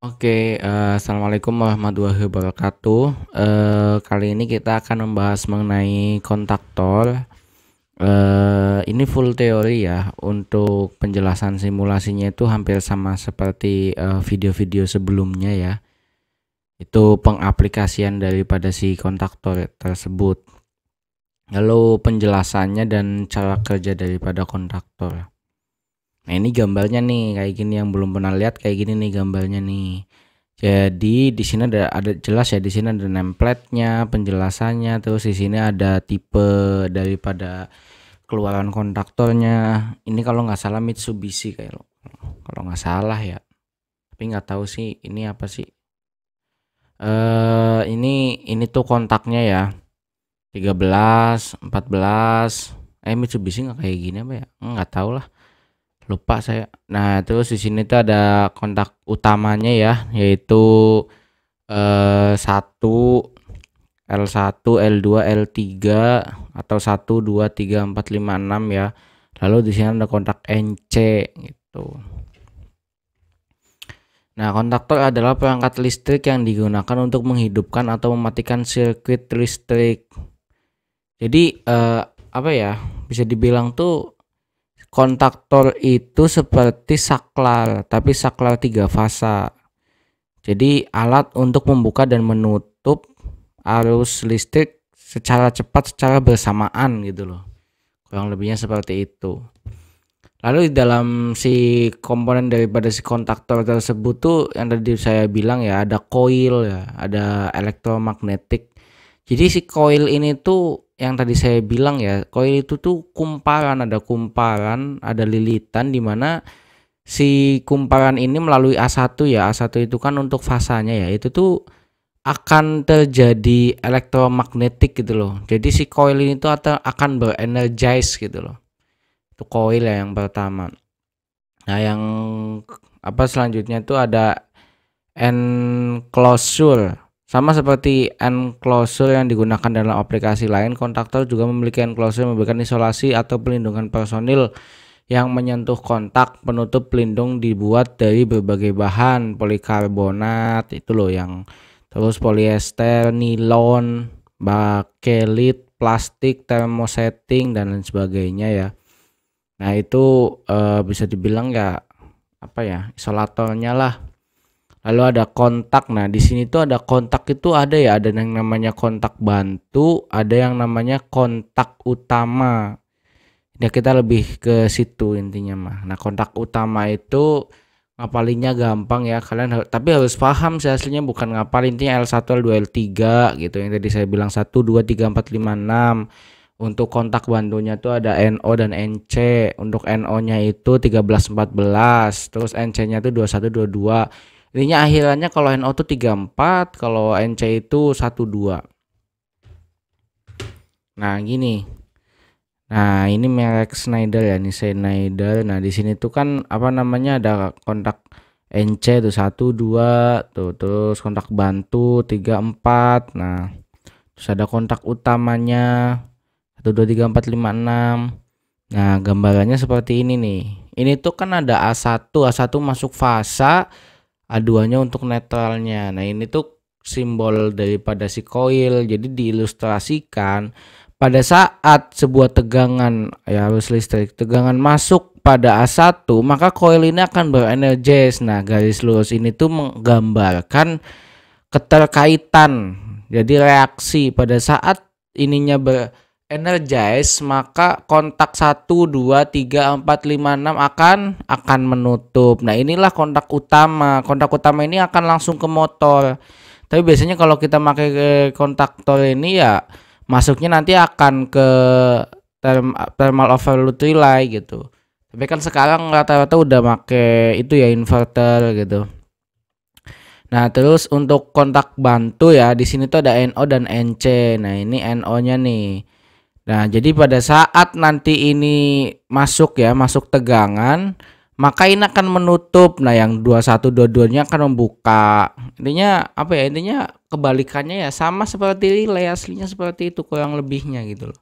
Oke, assalamualaikum warahmatullahi wabarakatuh. Kali ini kita akan membahas mengenai kontaktor. Ini full teori ya. Untuk penjelasan simulasinya itu hampir sama seperti video-video sebelumnya ya. Itu pengaplikasian daripada si kontaktor tersebut. Lalu penjelasannya dan cara kerja daripada kontaktor. Nah, ini gambarnya nih kayak gini, yang belum pernah lihat kayak gini nih gambarnya nih. Jadi di sini ada jelas ya, di sini ada nameplate-nya, penjelasannya, terus di sini ada tipe daripada keluaran kontaktornya. Ini kalau nggak salah Mitsubishi kayak lo. Kalau nggak salah ya. Tapi nggak tahu sih ini apa sih. Ini tuh kontaknya ya. 13, 14. Mitsubishi nggak kayak gini apa ya? Nggak tahu lah. Lupa saya. Nah, terus di sini tuh ada kontak utamanya ya, yaitu 1 L1, L2, L3 atau 1 2 3 4 5 6 ya. Lalu di sini ada kontak NC gitu. Nah, kontaktor adalah perangkat listrik yang digunakan untuk menghidupkan atau mematikan sirkuit listrik. Jadi apa ya? Bisa dibilang tuh kontaktor itu seperti saklar, tapi saklar 3 fasa. Jadi alat untuk membuka dan menutup arus listrik secara cepat, secara bersamaan gitu loh. Kurang lebihnya seperti itu. Lalu di dalam si komponen daripada si kontaktor tersebut tuh yang tadi saya bilang ya, ada coil ya, ada elektromagnetik. Jadi si coil ini tuh yang tadi saya bilang ya, coil itu tuh kumparan, ada lilitan di mana si kumparan ini melalui A1 ya. A1 itu kan untuk fasanya ya. Itu tuh akan terjadi elektromagnetik gitu loh. Jadi si coil ini tuh akan berenergize gitu loh. Itu coil ya yang pertama. Nah, yang selanjutnya tuh ada enclosure. Sama seperti enclosure yang digunakan dalam aplikasi lain, kontaktor juga memiliki enclosure yang memberikan isolasi atau pelindungan personil yang menyentuh kontak. Penutup pelindung dibuat dari berbagai bahan, polikarbonat itu loh, yang terus polyester, nilon, bakelit, plastik, thermosetting dan lain sebagainya ya. Nah, itu bisa dibilang ya isolatornya lah. Lalu ada kontak. Nah, di sini tuh ada kontak itu ada ya, ada yang namanya kontak bantu, ada yang namanya kontak utama. Ya, kita lebih ke situ intinya mah. Nah, kontak utama itu ngapalinnya gampang ya kalian, tapi harus paham sih aslinya, bukan ngapal intinya L1, L2, L3 gitu yang tadi saya bilang 1 2 3 4 5 6. Untuk kontak bantunya tuh ada NO dan NC. Untuk NO-nya itu 13 14, terus NC-nya tuh 21 22. Intinya akhirannya kalau NO tuh 34, kalau NC itu 12. Nah, gini. Nah, ini merek Schneider ya, nih Schneider. Nah, di sini tuh kan ada kontak NC tuh 1 2 tuh, terus kontak bantu 3 4. Nah, terus ada kontak utamanya 1 2 3 4 5 6. Nah, gambarannya seperti ini nih. Ini tuh kan ada A1 masuk fasa, A2-nya untuk netralnya. Nah, ini tuh simbol daripada si coil. Jadi diilustrasikan pada saat sebuah tegangan ya, arus listrik, tegangan masuk pada A1, maka coil ini akan berenergis. Nah, garis lurus ini tuh menggambarkan keterkaitan. Jadi reaksi pada saat ininya berenergize, maka kontak 1 2 3 4 5 6 akan menutup. Nah, inilah kontak utama. Kontak utama ini akan langsung ke motor. Tapi biasanya kalau kita pakai kontaktor ini ya masuknya nanti akan ke thermal overload relay gitu. Tapi kan sekarang rata-rata udah make itu ya, inverter gitu. Nah, terus untuk kontak bantu ya, di sini tuh ada NO dan NC. Nah, ini NO-nya nih. Nah, jadi pada saat nanti ini masuk tegangan, maka ini akan menutup. Nah, yang 21 22-nya akan membuka. Intinya Intinya kebalikannya ya, sama seperti relay, aslinya seperti itu kurang lebihnya gitu loh.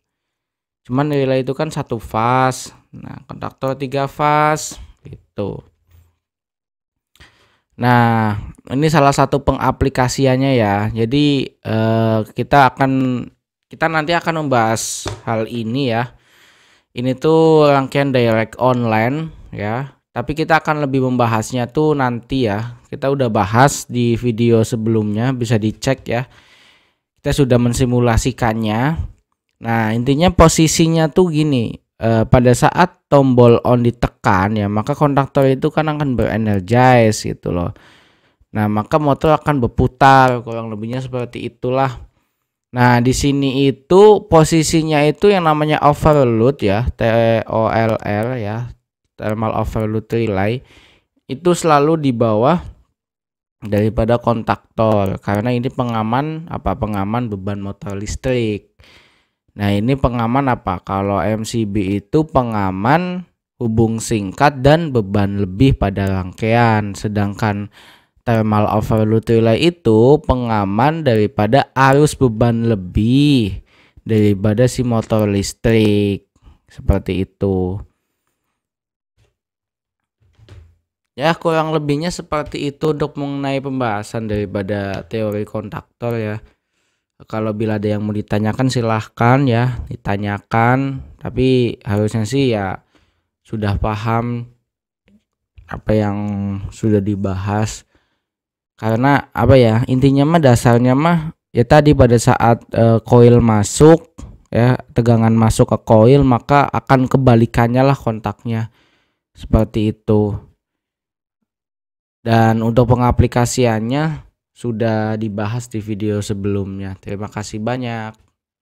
Cuman relay itu kan 1 fase. Nah, kontaktor 3 fase gitu. Nah, ini salah satu pengaplikasiannya ya. Jadi kita nanti akan membahas hal ini ya. Ini tuh rangkaian direct online ya. Tapi kita akan lebih membahasnya tuh nanti ya. Kita udah bahas di video sebelumnya, bisa dicek ya. Kita sudah mensimulasikannya. Nah, intinya posisinya tuh gini. Pada saat tombol on ditekan ya, maka kontaktor itu kan akan berenergize gitu loh. Nah, maka motor akan berputar, kurang lebihnya seperti itulah. Nah, di sini itu posisinya itu yang namanya overload ya, TOLR ya, thermal overload relay, itu selalu di bawah daripada kontaktor karena ini pengaman beban motor listrik. Nah, ini pengaman apa? Kalau MCB itu pengaman hubung singkat dan beban lebih pada rangkaian, sedangkan thermal overload relay itu pengaman daripada arus beban lebih daripada si motor listrik. Seperti itu. Ya, kurang lebihnya seperti itu untuk mengenai pembahasan daripada teori kontaktor ya. Kalau bila ada yang mau ditanyakan silahkan ya, ditanyakan. Tapi harusnya sih ya sudah paham apa yang sudah dibahas. Karena apa ya, intinya mah dasarnya mah ya tadi pada saat koil masuk ya, tegangan masuk ke koil maka akan kebalikannya lah kontaknya. Seperti itu. Dan untuk pengaplikasiannya sudah dibahas di video sebelumnya. Terima kasih banyak.